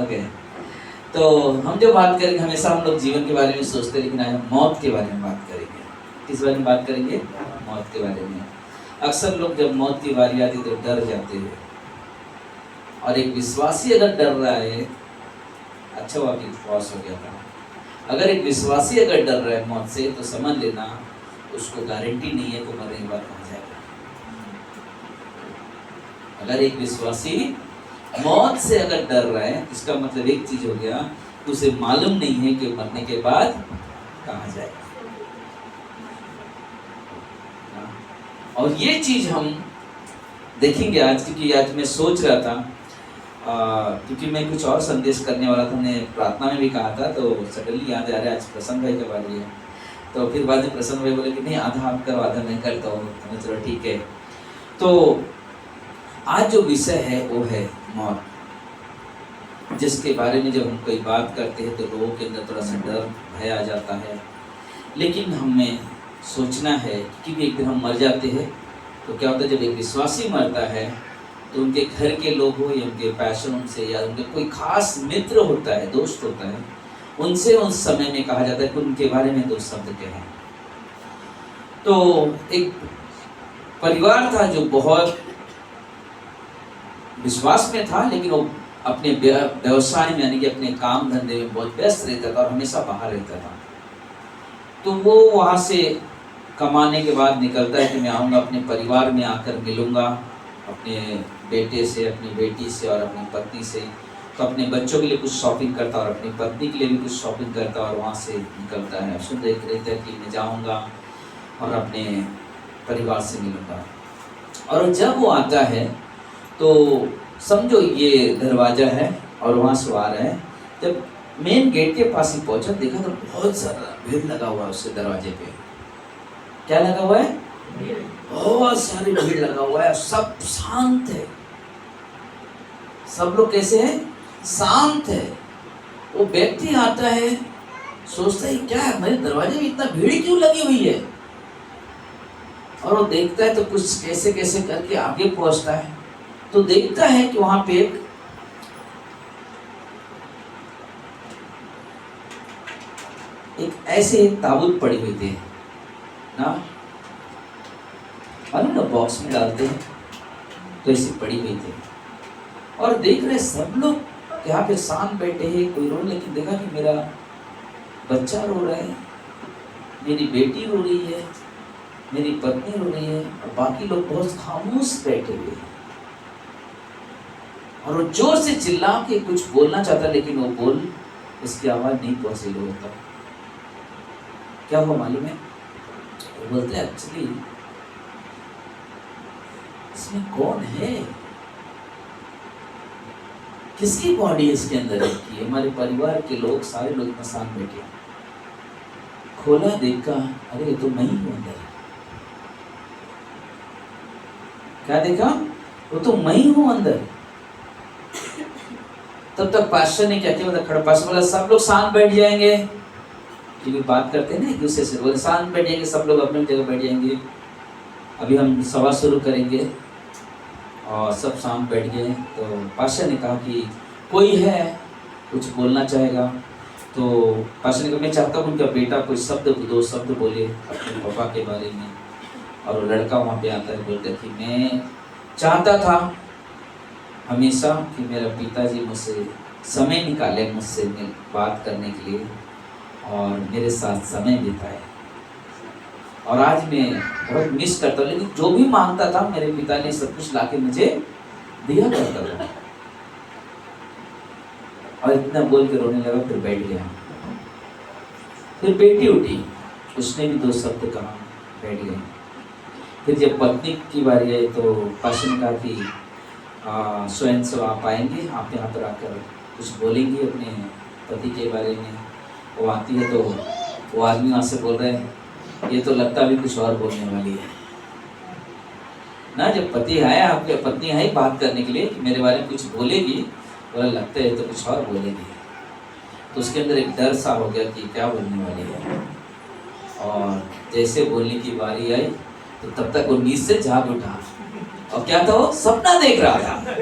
Okay, तो हम जो बात करेंगे, हमेशा हम लोग जीवन के बारे में सोचते हैं, लेकिन आज हम मौत के बारे में बात करेंगे। किस बारे में बात करेंगे? मौत के बारे में। अक्सर लोग जब मौत की बारी आती तो डर जाते हैं, और एक विश्वासी अगर डर रहा है, अच्छा हुआ कि उपवास हो गया था। अगर एक विश्वासी अगर डर रहा है मौत से, तो समझ लेना उसको गारंटी नहीं है कि मरने के बाद कहाँ जाएगा। अगर एक विश्वासी मौत से अगर डर रहा है, इसका मतलब एक चीज हो गया, उसे मालूम नहीं है कि मरने के बाद कहाँ जाएगा। और ये चीज हम देखेंगे आज, क्योंकि आज मैं सोच रहा था, क्योंकि मैं कुछ और संदेश करने वाला था, मैंने प्रार्थना में भी कहा था, तो सडनली याद आ रहा है आज प्रसन्न भाई के बारे में। तो फिर बाद में प्रसन्न भाई बोले कि नहीं, आधा आप करो आधा मैं करता हूँ। तो चलो ठीक है। तो आज जो विषय है वो है मौत, जिसके बारे में जब हम कोई बात करते हैं तो लोगों के अंदर थोड़ा सा डर भय आ जाता है। लेकिन हमें सोचना है कि एक दिन हम मर जाते हैं, तो क्या होता है जब एक विश्वासी मरता है तो उनके घर के लोग हो या उनके पैशन उनसे, या उनके कोई खास मित्र होता है, दोस्त होता है, उनसे उस समय में कहा जाता है कि उनके बारे में दो शब्द कहें। तो एक परिवार था जो बहुत विश्वास में था, लेकिन वो अपने व्यवसाय में, यानी कि अपने काम धंधे में बहुत व्यस्त रहता था और हमेशा बाहर रहता था। तो वो वहाँ से कमाने के बाद निकलता है कि मैं आऊँगा अपने परिवार में आकर मिलूँगा अपने बेटे से, अपनी बेटी से और अपनी पत्नी से। तो अपने बच्चों के लिए कुछ शॉपिंग करता और अपनी पत्नी के लिए भी कुछ शॉपिंग करता और वहाँ से निकलता है। सुन देख रहे थे कि मैं जाऊँगा और अपने परिवार से मिलूँगा। और जब वो आता है तो समझो ये दरवाज़ा है और वहाँ से आ रहा है। जब मेन गेट के पास ही पहुँचा, देखा तो बहुत सारा भीड़ लगा हुआ है उसके दरवाजे पे। क्या लगा हुआ है? बहुत सारी भीड़ लगा हुआ है, सब शांत है। सब लोग कैसे हैं? शांत है। वो व्यक्ति आता है, सोचता है क्या है, मेरे दरवाजे में इतना भीड़ क्यों लगी हुई है? और वो देखता है तो कुछ कैसे कैसे करके आगे पहुंचता है, तो देखता है कि वहां पे एक ऐसे ताबूत पड़ी हुई थी ना, मालूम ना बॉक्स में डालते हैं, तो ऐसी पड़ी हुई थी। और देख रहे सब लोग यहाँ पे शांत बैठे हैं, कोई रो, लेकिन देखा कि मेरा बच्चा रो रहा है, मेरी बेटी रो रही है, मेरी पत्नी रो रही है, और बाकी लोग बहुत खामोश बैठे हुए हैं। और वो जोर से चिल्ला के कुछ बोलना चाहता, लेकिन वो बोल, उसकी आवाज नहीं पहुंची लोगों तक। क्या हुआ मालूम है? वो बोलते हैं एक्चुअली इसमें कौन है, किसकी बॉडी इसके अंदर रखी है? हमारे परिवार के लोग, सारे लोग इतना शांत बैठे। खोला, देखा, अरे ये तो मैं ही हूं अंदर। क्या देखा? वो तो मैं ही हूं अंदर। तब तक पास्टर ने क्या किया, मतलब खड़ा पास्टर बोला सब लोग शांत बैठ जाएंगे, क्योंकि बात करते हैं ना एक दूसरे से, बोले शांत बैठ जाएंगे, सब लोग अपनी जगह बैठ जाएंगे, अभी हम सभा शुरू करेंगे। और सब शांत बैठ गए। तो पास्टर ने कहा कि कोई है कुछ बोलना चाहेगा? तो पास्टर ने कहा मैं चाहता हूँ उनका बेटा कोई शब्द, दो शब्द बोले अपने पापा के बारे में। और वो लड़का वहाँ पे आता है, बोलता है कि मैं चाहता था हमेशा कि मेरा पिताजी मुझसे समय निकाले, मुझसे बात करने के लिए और मेरे साथ समय बिताए, और आज मैं बहुत मिस करता हूँ, लेकिन जो भी मांगता था मेरे पिता ने सब कुछ लाके मुझे दिया करता था। और इतना बोल के रोने लगा, फिर बैठ गया। फिर बेटी उठी, उसने भी दो शब्द कहा, बैठ गए। फिर जब पत्नी की बारी आई तो पास्टर ने कहा कि स्वयं से आप आएंगे, आप यहाँ पर आकर कुछ बोलेंगी अपने पति के बारे में। वो आती है तो वो आदमी वहाँ से बोल रहे हैं, ये तो लगता भी कुछ और बोलने वाली है ना। जब पति आया, आपके पत्नी आई बात करने के लिए कि मेरे बारे में कुछ बोलेगी, बोला लगता है तो कुछ और बोलेगी। तो उसके अंदर एक डर सा हो गया कि क्या बोलने वाली है। और जैसे बोलने की बारी आई तो तब तक वो नींद से जाग उठा, और क्या था, वो सपना देख रहा था।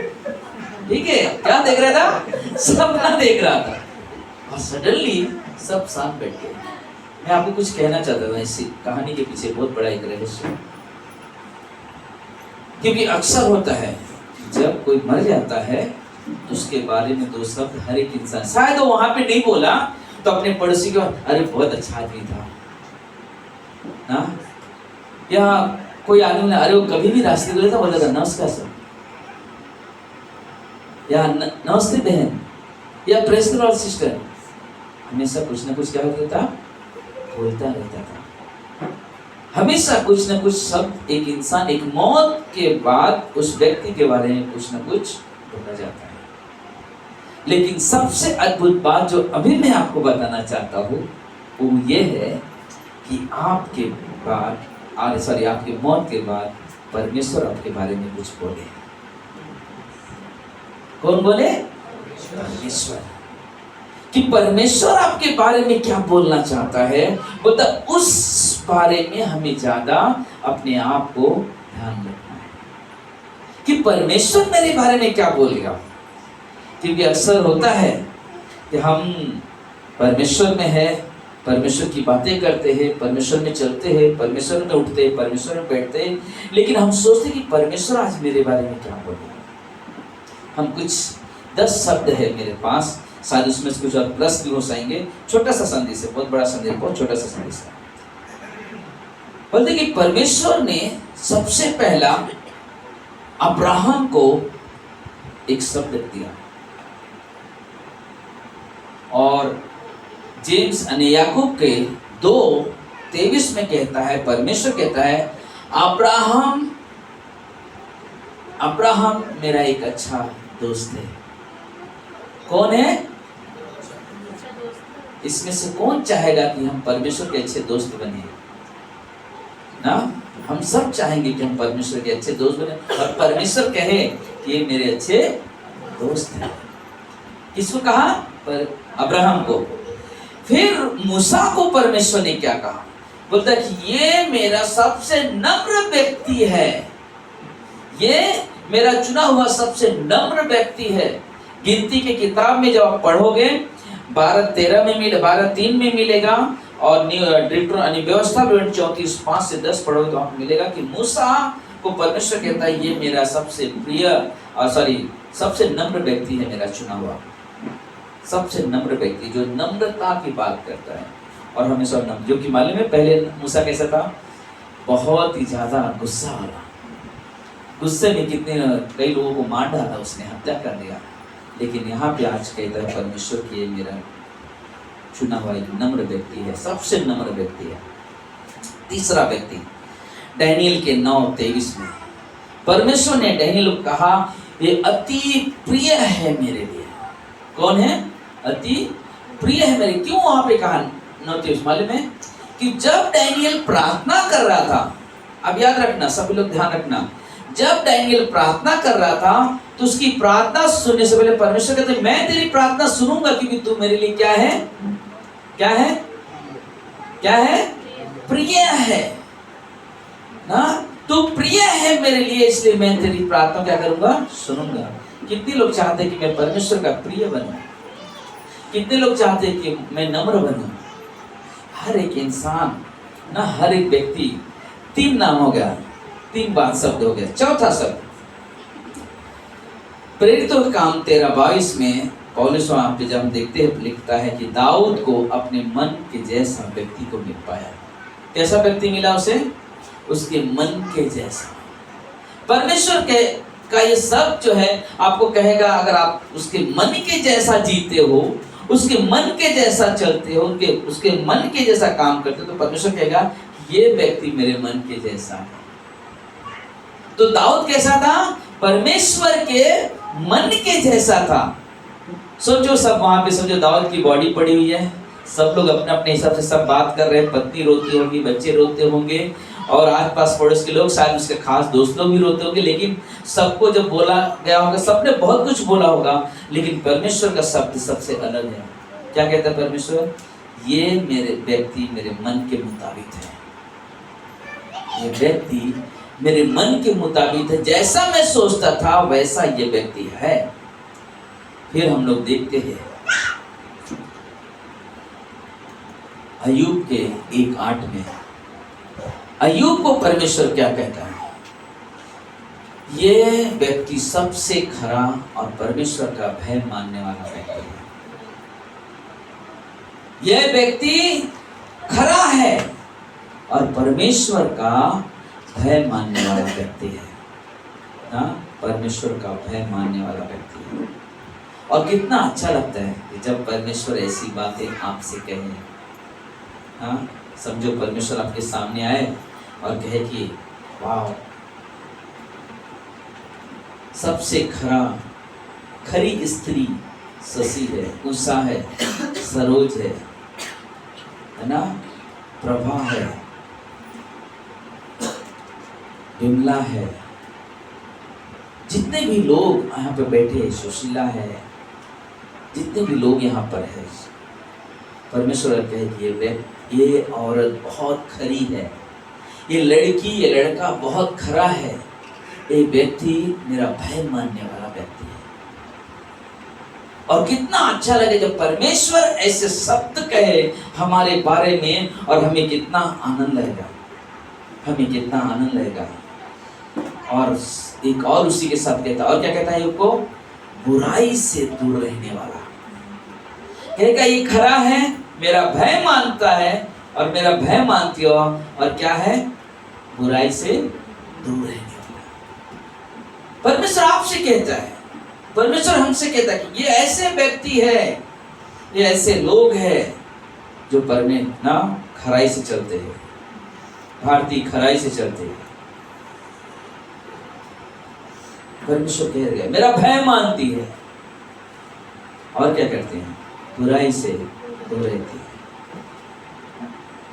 ठीक है, क्या देख रहा था? सपना देख रहा था और सडनली सब साथ बैठ गए। मैं आपको कुछ कहना चाहता था इस कहानी के पीछे बहुत बड़ा एक रहस्य, क्योंकि अक्सर होता है जब कोई मर जाता है तो उसके बारे में दो शब्द हर एक इंसान, शायद वो वहां पे नहीं बोला तो अपने पड़ोसी को, अरे बहुत अच्छा आदमी था ना, या कोई आदमी ने, अरे वो कभी भी रास्ते बोले था, बोला था नमस्कार सर, या नमस्ते बहन, या प्रेस द लॉर्ड सिस्टर, हमेशा कुछ ना कुछ क्या होता था, बोलता रहता था। हमेशा कुछ ना कुछ शब्द एक इंसान, एक मौत के बाद उस व्यक्ति के बारे में कुछ ना कुछ बोला जाता है। लेकिन सबसे अद्भुत बात जो अभी मैं आपको बताना चाहता हूँ वो ये है कि आपके बाद आपके मौत के बाद परमेश्वर आपके बारे में कुछ बोले। कौन बोले? परमेश्वर। कि परमेश्वर आपके बारे में क्या बोलना चाहता है, बोलता उस बारे में हमें ज्यादा अपने आप को ध्यान रखना है कि परमेश्वर मेरे बारे में क्या बोलेगा। क्योंकि अक्सर होता है कि हम परमेश्वर में है, परमेश्वर की बातें करते हैं, परमेश्वर में चलते हैं, परमेश्वर में उठते हैं, परमेश्वर में बैठते हैं, लेकिन हम सोचते कि परमेश्वर आज मेरे बारे में क्या बोलेगा। हम कुछ 10 शब्द है मेरे पास, शायद उसमें से कुछ और प्लस भी हो जाएंगे। छोटा सा संदेश है, बहुत बड़ा संदेश, बहुत छोटा सा संदेश है। बोलते कि परमेश्वर ने सबसे पहला अब्राहम को एक शब्द दिया, और जेम्स यानी याकूब के 2:23 में कहता है, परमेश्वर कहता है, अब्राहम मेरा एक अच्छा दोस्त है। कौन है? इसमें से कौन चाहेगा कि हम परमेश्वर के अच्छे दोस्त बने ना? हम सब चाहेंगे कि हम परमेश्वर के अच्छे दोस्त बने, और परमेश्वर कहे कि ये मेरे अच्छे दोस्त हैं। किसको कहा? पर अब्राहम को। फिर मूसा को परमेश्वर ने क्या कहा? बोलता कि ये मेरा सबसे नम्र व्यक्ति है, ये मेरा चुना हुआ सबसे नम्र व्यक्ति है। गिनती के किताब में जब आप पढ़ोगे 12:13 में 12:3 में मिलेगा, और व्यवस्था 34:5 से 10 पढ़ोगे तो आपको मिलेगा कि मूसा को परमेश्वर कहता है ये मेरा सबसे प्रिय सबसे नम्र व्यक्ति है, मेरा चुना हुआ सबसे नम्र व्यक्ति, जो नम्रता की बात करता है और हमेशा नम्र। जो कि मालूम है पहले मूसा कैसा था? बहुत ही ज्यादा गुस्सा वाला, गुस्से में कई लोगों को मार डाला, उसने हत्या कर दिया। लेकिन यहाँ पे आज कहता है परमेश्वर की मेरा चुना हुआ एक नम्र व्यक्ति है, सबसे नम्र व्यक्ति है। तीसरा व्यक्ति डैनियल के 9:23 में परमेश्वर ने डैनियल को कहा ये अति प्रिय है मेरे लिए। कौन है? अति प्रिय है मेरे। क्यों वहां पे कहा 9:23? मालूम है कि जब डैनियल प्रार्थना कर रहा था, अब याद रखना, सभी लोग ध्यान रखना, जब डैनियल प्रार्थना कर रहा था तो उसकी प्रार्थना सुनने से पहले परमेश्वर कहते मैं तेरी प्रार्थना सुनूंगा, क्योंकि तू मेरे लिए क्या है? क्या है? क्या है? प्रिय है ना, तू प्रिय है मेरे लिए, इसलिए मैं तेरी प्रार्थना क्या करूंगा? सुनूंगा। कितने लोग चाहते हैं कि मैं परमेश्वर का प्रिय बनूं? कितने लोग चाहते हैं कि मैं नम्र बनूं? हर एक इंसान ना, हर एक व्यक्ति, 3 नाम हो गया, 3 बात शब्द हो गया। चौथा शब्द प्रेरितों का काम 13:22 में पौलुस वहां पे जब हम देखते हैं लिखता है कि दाऊद को अपने मन के जैसा व्यक्ति को मिल पाया। कैसा व्यक्ति मिला उसे? उसके मन के जैसा। परमेश्वर के का ये सब जो है आपको कहेगा, अगर आप उसके मन के जैसा जीते हो, उसके मन के जैसा चलते हो, उसके मन के जैसा काम करते हो, तो परमेश्वर कहेगा ये व्यक्ति मेरे मन के जैसा है। तो दाऊद कैसा था? परमेश्वर के मन के जैसा था। सोचो सब वहां पे, समझो दाऊद की बॉडी पड़ी हुई है, सब लोग अपने अपने हिसाब से सब बात कर रहे हैं, पत्नी रोती होगी, बच्चे रोते होंगे, और आसपास पड़ोस के लोग, शायद उसके खास दोस्त लोग भी रोते होंगे। लेकिन सबको जब बोला गया होगा, सबने बहुत कुछ बोला होगा, लेकिन परमेश्वर का शब्द सबसे अलग है। क्या कहता है परमेश्वर? ये मेरे व्यक्ति मेरे मन के मुताबिक है, ये व्यक्ति मेरे मन के मुताबिक है, जैसा मैं सोचता था वैसा ये व्यक्ति है। फिर हम लोग देखते हैं अय्यूब के 1:8 में अय्यूब को परमेश्वर क्या कहता है? ये व्यक्ति सबसे खरा और परमेश्वर का भय मानने वाला व्यक्ति है। यह व्यक्ति खरा है और परमेश्वर का भय मानने वाला व्यक्ति है। हाँ, परमेश्वर का भय मानने वाला व्यक्ति है। और कितना अच्छा लगता है कि जब परमेश्वर ऐसी बातें आपसे कहे। हाँ, समझो परमेश्वर आपके सामने आए और कहे कि वाह, सबसे खरी स्त्री शशि है, उषा है, सरोज है ना, प्रभा है, विमला है, जितने भी लोग यहाँ पे बैठे, सुशीला है, जितने भी लोग यहाँ पर है, परमेश्वर कहे कि ये औरत बहुत खरी है, ये लड़की, ये लड़का बहुत खरा है, ये व्यक्ति मेरा भय मानने वाला व्यक्ति है। और कितना अच्छा लगे जब परमेश्वर ऐसे शब्द कहे हमारे बारे में, और हमें कितना आनंद लगेगा, हमें कितना आनंद लगेगा। और एक और उसी के साथ कहता, और क्या कहता है उसको? बुराई से दूर रहने वाला। कहेगा ये खरा है, मेरा भय मानता है और मेरा भय मानती हो, और क्या है? बुराई से दूर रहने वाला। परमेश्वर आपसे कहता है, परमेश्वर हमसे कहता है कि ये ऐसे व्यक्ति है, ये ऐसे लोग हैं जो खराई से चलते हैं, भारतीय खराई से चलते हैं। परमेश्वर कह रहे हैं मेरा भय मानती है, और क्या करते हैं? बुराई से दूर रहती है।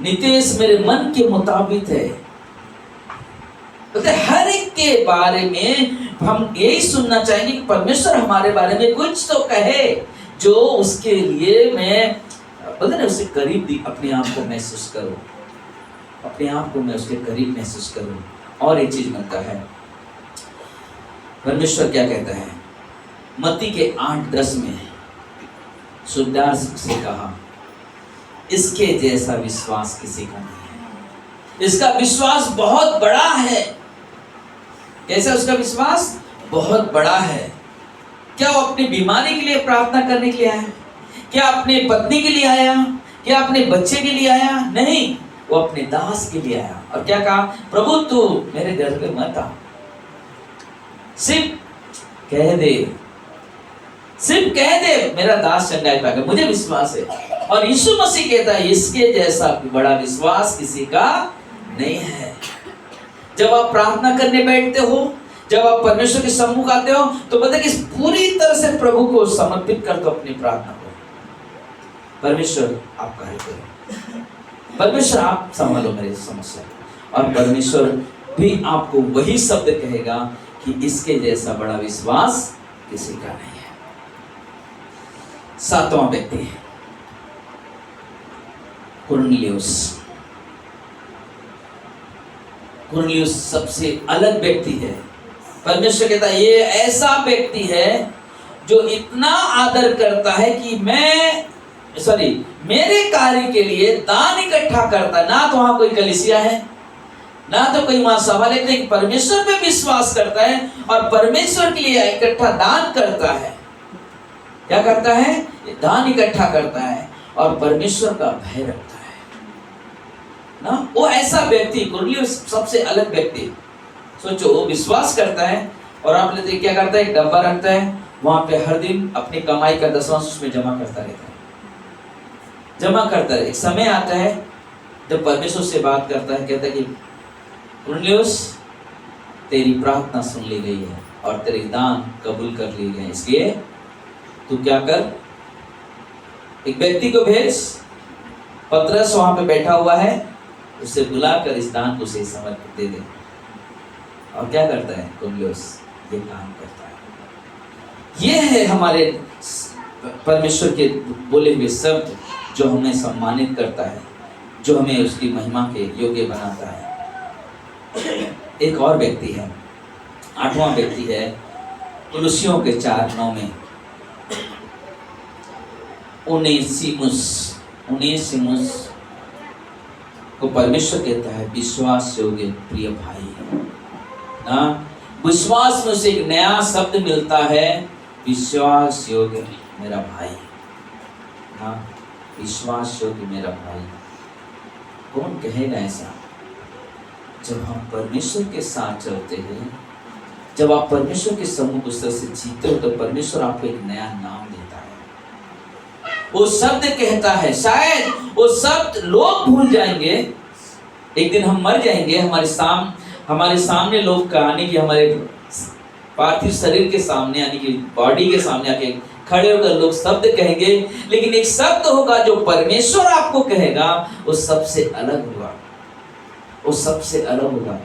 नितेश मेरे मन के मुताबिक है। हर एक के बारे में हम यही सुनना चाहेंगे कि परमेश्वर हमारे बारे में कुछ तो कहे, जो उसके लिए मैं उससे करीब अपने आप को महसूस करूं, अपने आप को मैं उसके करीब महसूस करूं। और एक चीज बनता है, परमेश्वर क्या कहता है? मत्ती के 8:10 में सूबेदार से कहा, इसके जैसा विश्वास किसी का नहीं है। इसका विश्वास बहुत बड़ा है। कैसा उसका विश्वास? बहुत बड़ा है। क्या वो अपनी बीमारी के लिए प्रार्थना करने के लिए आया? क्या अपने पत्नी के लिए आया? क्या अपने बच्चे के लिए आया? नहीं, वो अपने दास के लिए आया। और क्या कहा? प्रभु तू मेरे घर पे मत आ, सिर्फ कह दे, सिर्फ कह दे, मेरा दास चंगाई पाएगा, मुझे विश्वास है। और यीशु मसीह कहता है इसके जैसा बड़ा विश्वास किसी का नहीं है। जब आप प्रार्थना करने बैठते हो, जब आप परमेश्वर के सम्मुख आते हो, तो पता है कि पूरी तरह से प्रभु को समर्पित कर दो अपनी प्रार्थना को। परमेश्वर आप कार्य करो, परमेश्वर आप संभालो मेरी समस्या, और परमेश्वर भी आपको वही शब्द कहेगा कि इसके जैसा बड़ा विश्वास किसी का नहीं है। 7वां व्यक्ति है कुरनेलियुस। कुरनेलियुस सबसे अलग व्यक्ति है। परमेश्वर कहता है ये ऐसा व्यक्ति है जो इतना आदर करता है कि मेरे कार्य के लिए दान इकट्ठा करता है। ना तो वहां कोई कलीसिया है, ना तो कोई वहां सभा, लेकिन परमेश्वर पे विश्वास करता है और परमेश्वर के लिए इकट्ठा दान करता है। क्या करता है? दान इकट्ठा करता है और परमेश्वर का भय रखता है ना। वो ऐसा व्यक्ति, कुरनेलियुस सबसे अलग व्यक्ति। सोचो, वो विश्वास करता है और आप लेते क्या करता है? एक डब्बा रखता है, वहां पे हर दिन अपनी कमाई का 10वां उसमें जमा करता रहता है, जमा करता है। एक समय आता है जब परमेश्वर से बात करता है, कहता है कि कुरनेलियुस तेरी प्रार्थना सुन ली गई है और तेरे दान कबूल कर लिए गए, इसलिए तू क्या कर, एक व्यक्ति को भेज, पतरस वहां पे बैठा हुआ है, उसे बुलाकर इस दान को सही समर्पित दे दे। और क्या करता है कुरनेलियुस? ये काम करता है। ये है हमारे परमेश्वर के बोले हुए शब्द जो हमें सम्मानित करता है, जो हमें उसकी महिमा के योग्य बनाता है। एक और व्यक्ति है, 8वां व्यक्ति है कुलुसियों के 4:9 में। उनेसिमुस को परमेश्वर कहता है विश्वास योग्य प्रिय भाई ना। विश्वास में से एक नया शब्द मिलता है, विश्वास योग्य मेरा भाई ना, विश्वास योग्य मेरा भाई। कौन कहेगा ऐसा? जब हम परमेश्वर के साथ चलते हैं, जब आप परमेश्वर के सम्मुख उस तरह से जीते हो, तो परमेश्वर आपको एक नया नाम देता है। वो शब्द कहता है, शायद वो शब्द लोग भूल जाएंगे, एक दिन हम मर जाएंगे, हमारे सामने लोग आने की, हमारे पार्थिव शरीर के सामने यानी कि बॉडी के सामने आके खड़े होकर लोग शब्द कहेंगे, लेकिन एक शब्द होगा जो परमेश्वर आपको कहेगा, वो सबसे अलग होगा, वो सबसे अलग होगा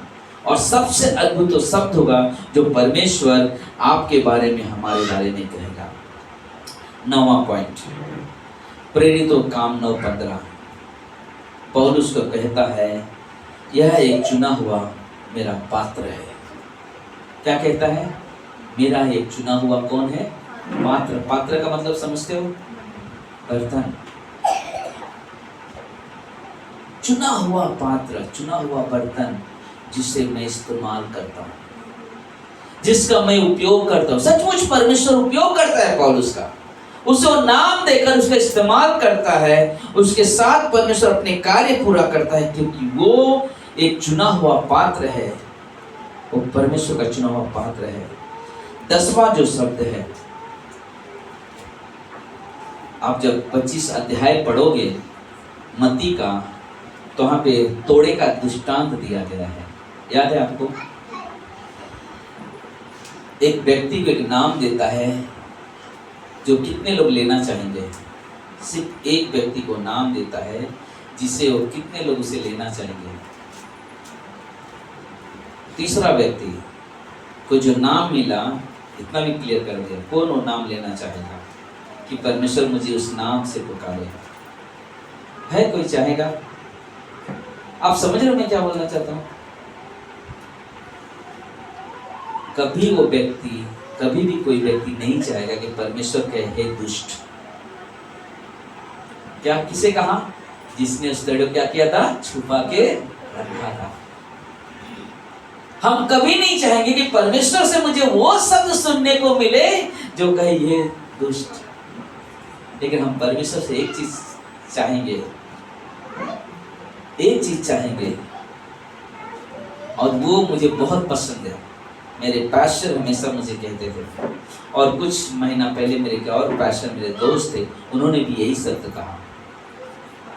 और सबसे अद्भुत तो शब्द होगा जो परमेश्वर आपके बारे में, हमारे बारे में कहेगा। 9वां पॉइंट, प्रेरितों काम 9:15 पौलुस को कहता है, यह एक चुना हुआ मेरा पात्र है। क्या कहता है? मेरा एक चुना हुआ कौन है? पात्र। पात्र का मतलब समझते हो? बर्तन। चुना हुआ पात्र, चुना हुआ बर्तन जिसे मैं इस्तेमाल करता हूं, जिसका मैं उपयोग करता हूं। सचमुच परमेश्वर उपयोग करता है पौलुस का, उसे वो नाम देकर उसका इस्तेमाल करता है, उसके साथ परमेश्वर अपने कार्य पूरा करता है, क्योंकि वो एक चुना हुआ पात्र है, वो परमेश्वर का चुना हुआ पात्र है। 10वां जो शब्द है, आप जब 25 अध्याय पढ़ोगे मत्ती का, तो वहां पे तोड़े का दृष्टांत दिया गया है, याद है आपको? एक व्यक्ति को एक नाम देता है जो कितने लोग लेना चाहेंगे? सिर्फ एक व्यक्ति को नाम देता है जिसे वो कितने लोग उसे लेना चाहेंगे? तीसरा व्यक्ति को जो नाम मिला, इतना भी क्लियर कर दिया, कौन वो नाम लेना चाहेगा कि परमेश्वर मुझे उस नाम से पुकारे? है कोई चाहेगा? आप समझ रहे हो मैं क्या बोलना चाहता हूं? कभी वो व्यक्ति, कभी भी कोई व्यक्ति नहीं चाहेगा कि परमेश्वर कहे हे दुष्ट। क्या किसे कहा? जिसने उस तड़े को क्या किया था? छुपा के रखा था। हम कभी नहीं चाहेंगे कि परमेश्वर से मुझे वो शब्द सुनने को मिले जो कहे ये दुष्ट, लेकिन हम परमेश्वर से एक चीज चाहेंगे, एक चीज चाहेंगे, और वो मुझे बहुत पसंद है। मेरे पास्टर हमेशा मुझे कहते थे, और कुछ महीना पहले मेरे और पास्टर मेरे दोस्त थे, उन्होंने भी यही शब्द कहा।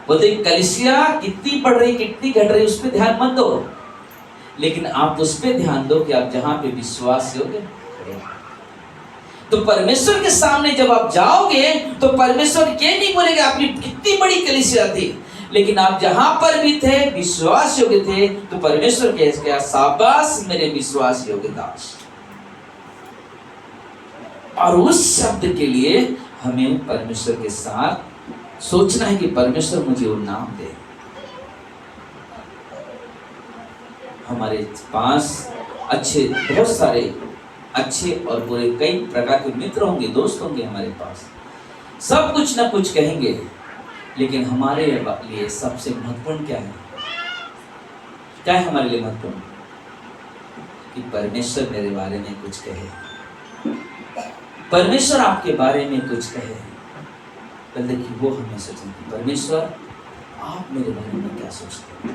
बोलते कलीसिया कितनी बढ़ रही, कितनी घट रही, उस पर ध्यान मत दो, लेकिन आप उस पर ध्यान दो कि आप जहां पे विश्वास योग्य खड़े। तो परमेश्वर के सामने जब आप जाओगे तो परमेश्वर ये नहीं बोलेगा आपकी कितनी बड़ी कलीसिया थी, लेकिन आप जहां पर भी थे, विश्वास योग्य थे, तो परमेश्वर कहेगा शाबाश मेरे विश्वास योग्य दास। और उस शब्द के लिए हमें परमेश्वर के साथ सोचना है कि परमेश्वर मुझे वो नाम दे। हमारे पास अच्छे, बहुत सारे अच्छे और बुरे कई प्रकार के मित्र होंगे, दोस्त होंगे हमारे पास, सब कुछ ना कुछ कहेंगे, लेकिन हमारे लिए सबसे महत्वपूर्ण क्या है? क्या है हमारे लिए महत्वपूर्ण? कि परमेश्वर मेरे बारे में कुछ कहे, परमेश्वर आपके बारे में कुछ कहे। पहले कि वो हमें सोचें, परमेश्वर आप मेरे बारे में क्या सोचते हो?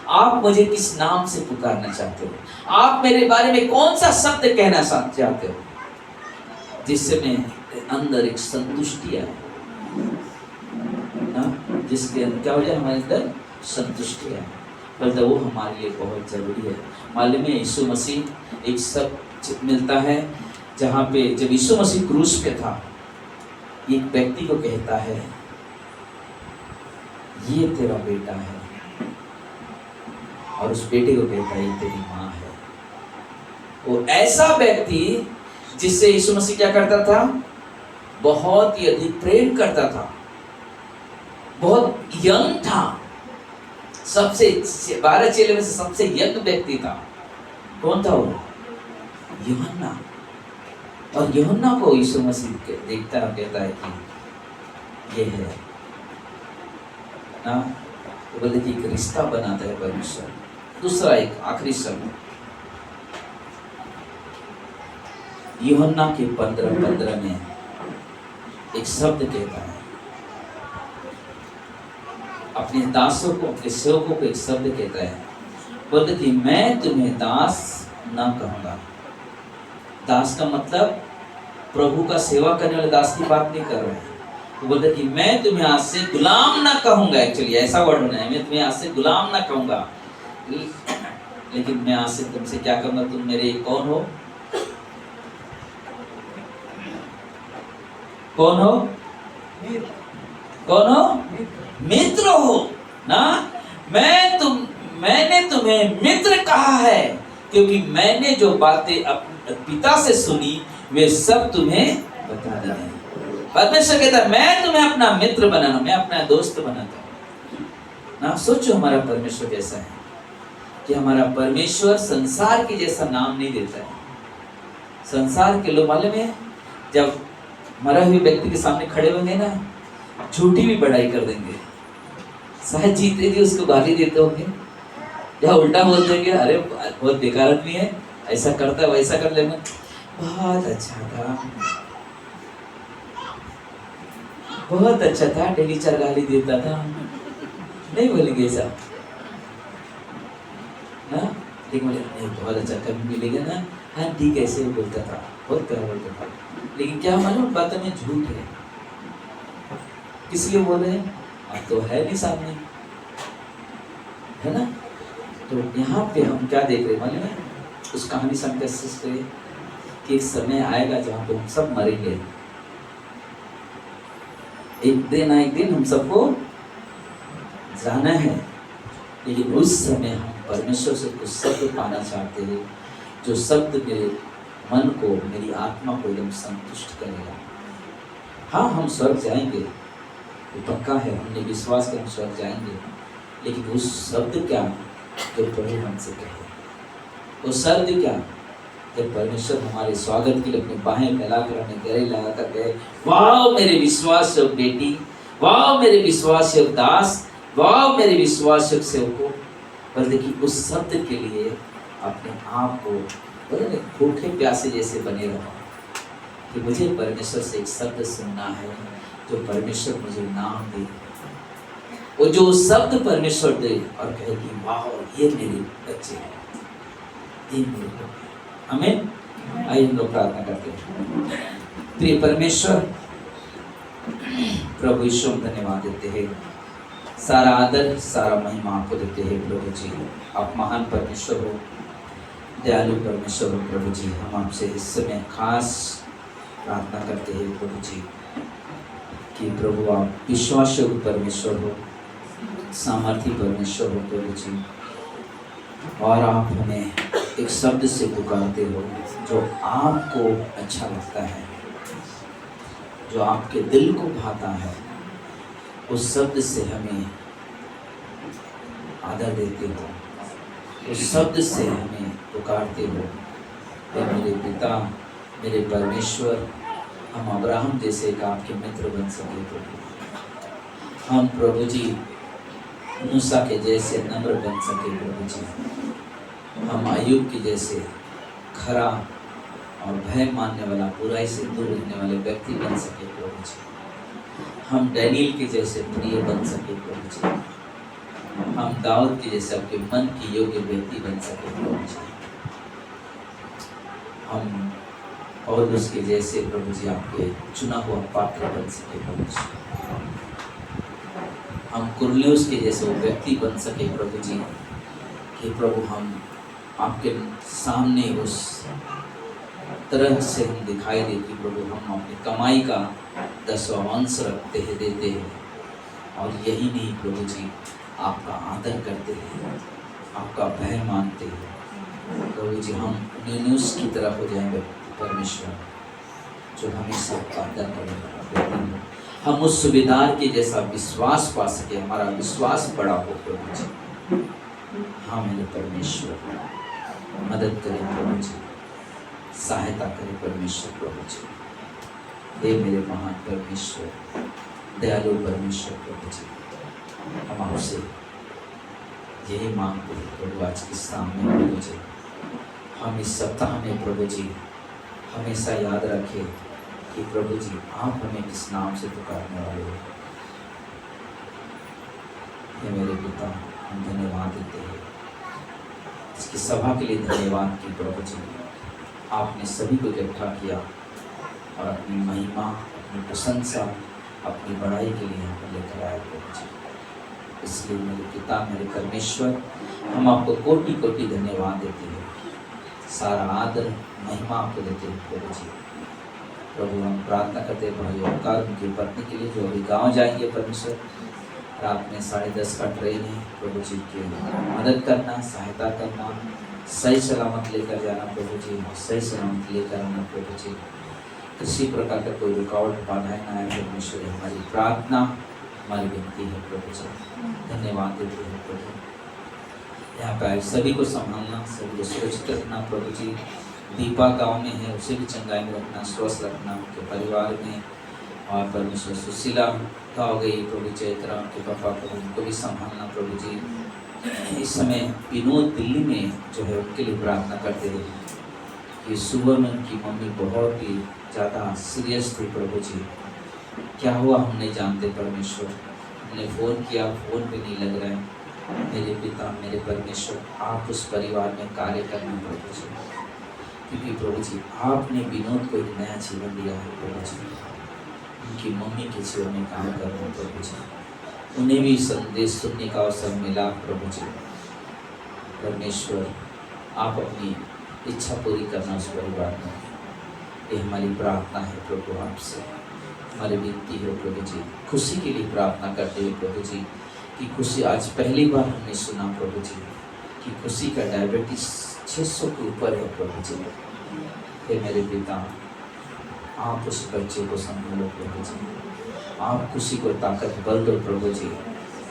आप मुझे किस नाम से पुकारना चाहते हो? आप मेरे बारे में कौन सा शब्द कहना चाहते हो जिससे मेरे अंदर एक संतुष्टि आए, जिसके अंदर क्या हो जाए? हमारे अंदर संतुष्टि आए। बल्कि वो हमारे लिए बहुत जरूरी है। मालूम है यीशु मसीह एक सब मिलता है जहाँ पे जब यीशु मसीह क्रूस पे था, एक व्यक्ति को कहता है ये तेरा बेटा है, और उस बेटे को कहता है ये तेरी माँ है। वो ऐसा व्यक्ति जिससे यीशु मसीह क्या करता था? बहुत ही अधिक प्रेम करता था, बहुत यंग था, सबसे 12 चेले में से सबसे यंग व्यक्ति था। कौन था वो? यूहन्ना। और यूहन्ना को यीशु मसीह देखता है, कहता है कि ये है ना। तो बोले कि एक रिश्ता बनाता है परमेश्वर। दूसरा एक आखिरी शब्द यूहन्ना के 15:15 में एक शब्द कहता है, अपने दासों को, अपने सेवकों को एक शब्द कहता है, बोलते कि मैं तुम्हें दास न कहूंगा। दास का मतलब प्रभु का सेवा करने वाले दास की बात नहीं कर रहे हैं। तो बोलते कि मैं तुम्हें आज से गुलाम ना कहूंगा। एक्चुअली ऐसा वर्ड होना है, मैं तुम्हें आज से गुलाम ना कहूंगा, लेकिन मैं आज से तुमसे क्या कहूंगा, तुम मेरे कौन हो? कौन हो? कौन हो? मित्र हो ना। मैंने तुम्हें मित्र कहा है, क्योंकि मैंने जो बातें अपने पिता से सुनी वे सब तुम्हें बता दी हैं। परमेश्वर कहता है मैं तुम्हें अपना मित्र बनाना, मैं अपना दोस्त बनाता हूँ ना। सोचो हमारा परमेश्वर कैसा है कि हमारा परमेश्वर संसार के जैसा नाम नहीं देता है। संसार के लोग मालूम है, जब मरा हुए व्यक्ति के सामने खड़े होंगे ना, झूठी भी बढ़ाई कर देंगे, शायद जीते भी उसको गाली देते होंगे, या उल्टा बोल देंगे, अरे बहुत बेकार आदमी है, ऐसा करता है वैसा कर लेंगे, बहुत अच्छा था, बहुत अच्छा था, डेली 4 गाली देता था, नहीं बोलेंगे ऐसा ना। लेकिन बोले नहीं बहुत अच्छा, कभी मिलेगा ना, हाँ ठीक है, ऐसे बोलता था, बहुत प्यार बोलता था। लेकिन क्या मालूम बातों में झूठ है। किस लिए बोल रहे हैं? अब तो है नहीं सामने, है ना। तो यहाँ पे हम क्या देख रहे हैं मालूम है? उस कहानी से हम कैसे सीखते हैं कि एक समय आएगा जहाँ पे हम सब मरेंगे। एक दिन हम सबको जाना है, लेकिन उस समय हम परमेश्वर से कुछ शब्द पाना चाहते हैं, जो शब्द मेरे मन को, मेरी आत्मा को एकदम संतुष्ट करेगा। हाँ, हम स्वर्ग जाएंगे, वो पक्का है, हमने विश्वास कर हम स्वर्ग जाएंगे, लेकिन उस शब्द क्या जो प्रभु हमसे कहे, वो शब्द क्या जब परमेश्वर हमारे स्वागत के लिए अपने बाहें फैलाकर हमें गले लगाकर गए, वाह मेरे विश्वास योग बेटी, वाह मेरे विश्वास योग दास, वाह मेरे विश्वास योग सेवकों। पर देखिए उस शब्द के लिए अपने आप को बोले भूखे प्यासे जैसे बने रहो कि मुझे परमेश्वर से एक शब्द सुनना है, जो परमेश्वर मुझे नाम दे, वो जो शब्द परमेश्वर दे और कहे कि वाह ये मेरे बच्चे हैं, ये मेरे लोग हैं। आमीन। आइए हम लोग प्रार्थना करते हैं। प्रिय परमेश्वर प्रभु यीशु धन्यवाद देते हैं, सारा आदर सारा महिमा आपको देते हैं प्रभु जी। आप महान परमेश्वर हो, दयालु परमेश्वर हो प्रभु जी। हम आपसे इस समय खास प्रार्थना करते हैं प्रभु जी कि प्रभु आप विश्वासयोग्य परमेश्वर हो, सामर्थी परमेश्वर हो प्रभु जी, और आप हमें एक शब्द से पुकारते हो जो आपको अच्छा लगता है, जो आपके दिल को भाता है, उस शब्द से हमें आदर देते हो, उस शब्द से हमें पुकारते हो। मेरे पिता, मेरे परमेश्वर, हम अब्राहम जैसे एक आपके मित्र बन सके प्रभु। हम प्रभु जी मूसा के जैसे नम्र बन सके प्रभु जी। हम अय्यूब के जैसे खरा और भय मानने वाला, बुराई से दूर रहने वाले व्यक्ति बन सके प्रभु जी। हम डैनियल के जैसे प्रिय बन सके प्रभु जी। हम दाऊद के जैसे आपके मन के योग्य व्यक्ति बन सके प्रभु जी। हम और उसके जैसे प्रभु जी आपके चुना हुआ पात्र बन सके प्रभु जी। हम कुरनेलियुस के जैसे वो व्यक्ति बन सके प्रभु जी कि प्रभु हम आपके सामने उस तरह से हम दिखाई देती प्रभु, हम अपनी कमाई का 10वां अंश रखते हैं, देते हैं, और यही नहीं प्रभु जी आपका आदर करते हैं, आपका भय मानते हैं प्रभु जी। हम यूनुस की तरह हो जाएंगे परमेश्वर, जो हमेशा आपका आदर करेगा। हम उस सुबेदार के जैसा विश्वास पा सके, हमारा विश्वास बड़ा हो प्रभु जी। हाँ मेरे परमेश्वर, मदद करें प्रभु जी, सहायता करें परमेश्वर प्रभु जी। हे मेरे महान परमेश्वर, दयालु परमेश्वर प्रभु जी, हम आपसे यही मांगते हैं प्रभु आज के सामने प्रभु जी, हम इस सप्ताह में प्रभु जी हमेशा याद रखें कि प्रभु जी आप हमें किस नाम से पुकारने वाले हो। हे मेरे पिता, हम धन्यवाद देते हैं इसकी सभा के लिए, धन्यवाद कि प्रभु जी आपने सभी को इकट्ठा किया और अपनी महिमा, अपनी प्रशंसा, अपनी बड़ाई के लिए यहाँ पर लेकर आए प्रभु जी। इसलिए मेरे पिता, मेरे परमेश्वर, हम आपको कोटि कोटि धन्यवाद देते हैं, सारा आदर महिमा आपको देते हैं प्रभु जी। प्रभु हम प्रार्थना करते हैं भाई ओंकार उनकी पत्नी के लिए जो अभी गाँव जाएंगे परमेश्वर, रात में 10:30 का ट्रेन है प्रभु जी की मदद करना, सहायता करना, सही सलामत लेकर जाना प्रभु जी, सही सलामत लेकर आना प्रभु जी। किसी प्रकार का कोई रुकावट बाधाएं ना आए परमेश्वर, हमारी प्रार्थना, हमारी विनती है प्रभु जी। धन्यवाद देते हैं प्रभु। यहाँ पे आए सभी को संभालना, सभी को सुरक्षित रखना प्रभु जी। दीपा गाँव में है, उसे भी चंगाई में रखना, स्वस्थ रखना उनके परिवार में। और परमेश्वर सुशीला गाँव गई प्रभु, चैत्रा के पापा को उनको भी संभालना प्रभु जी। इस समय विनोद दिल्ली में जो है उनके लिए प्रार्थना करते रहे कि सुबह में उनकी मम्मी बहुत ही ज़्यादा सीरियस थी प्रभु जी। क्या हुआ हम नहीं जानते परमेश्वर, हमने फ़ोन किया, फ़ोन पे नहीं लग रहा है। मेरे पिता, मेरे परमेश्वर, आप उस परिवार में कार्य करना प्रभु जी, क्योंकि प्रभु जी आपने विनोद को एक नया जीवन दिया है प्रभु जी। उनकी मम्मी के जीवन में काम कर रहे हैं प्रभु जी, उन्हें भी संदेश सुनने का अवसर मिला प्रभु जी। परमेश्वर आप अपनी इच्छा पूरी करना उस परिवार में, ये हमारी प्रार्थना है प्रभु आपसे, हमारी विनती है प्रभु जी। खुशी के लिए प्रार्थना करते हुए प्रभु जी कि खुशी आज पहली बार हमने सुना प्रभु जी कि खुशी का डायबिटीज 600 के ऊपर है प्रभु जी। हे मेरे पिता, आप उस बच्चे को संभालो प्रभु जी, आप खुशी को ताकत बल दो प्रभु जी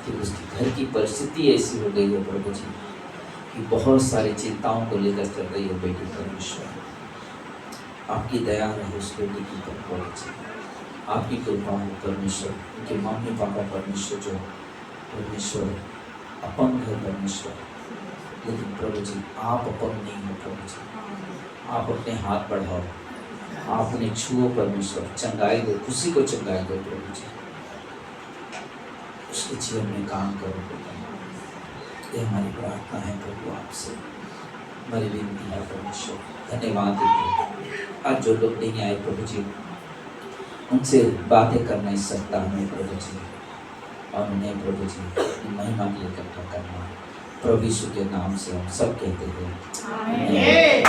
कि उसकी घर की परिस्थिति ऐसी हो गई है प्रभु जी कि बहुत सारी चिंताओं को लेकर चल रही है बेटी। परमेश्वर आपकी दया रहे उस बेटी की पर प्रभु जी, आपकी कृपा हो परमेश्वर। उनके मम्मी पापा परमेश्वर जो परमेश्वर अपंग है परमेश्वर, लेकिन प्रभु जी आप अपंग नहीं हो प्रभु जी। आप अपने हाथ बढ़ाओ, आप उन्हें छुओ परमेश्वर, चंगाई दो, खुशी को चंगाई दो प्रभु जी, उसके जीवन में काम करो प्रभु। ये हमारी प्रार्थना है प्रभु आपसे, हमारी विनती है परमेश्वर। धन्यवाद देते आज जो लोग नहीं आए प्रभु जी, उनसे बातें करना इस सप्ताह में प्रभु जी, और उन्हें प्रभु जी अपनी महिमा के लिए इकट्ठा करना। प्रभु यीशु के नाम से हम सब कहते हैं।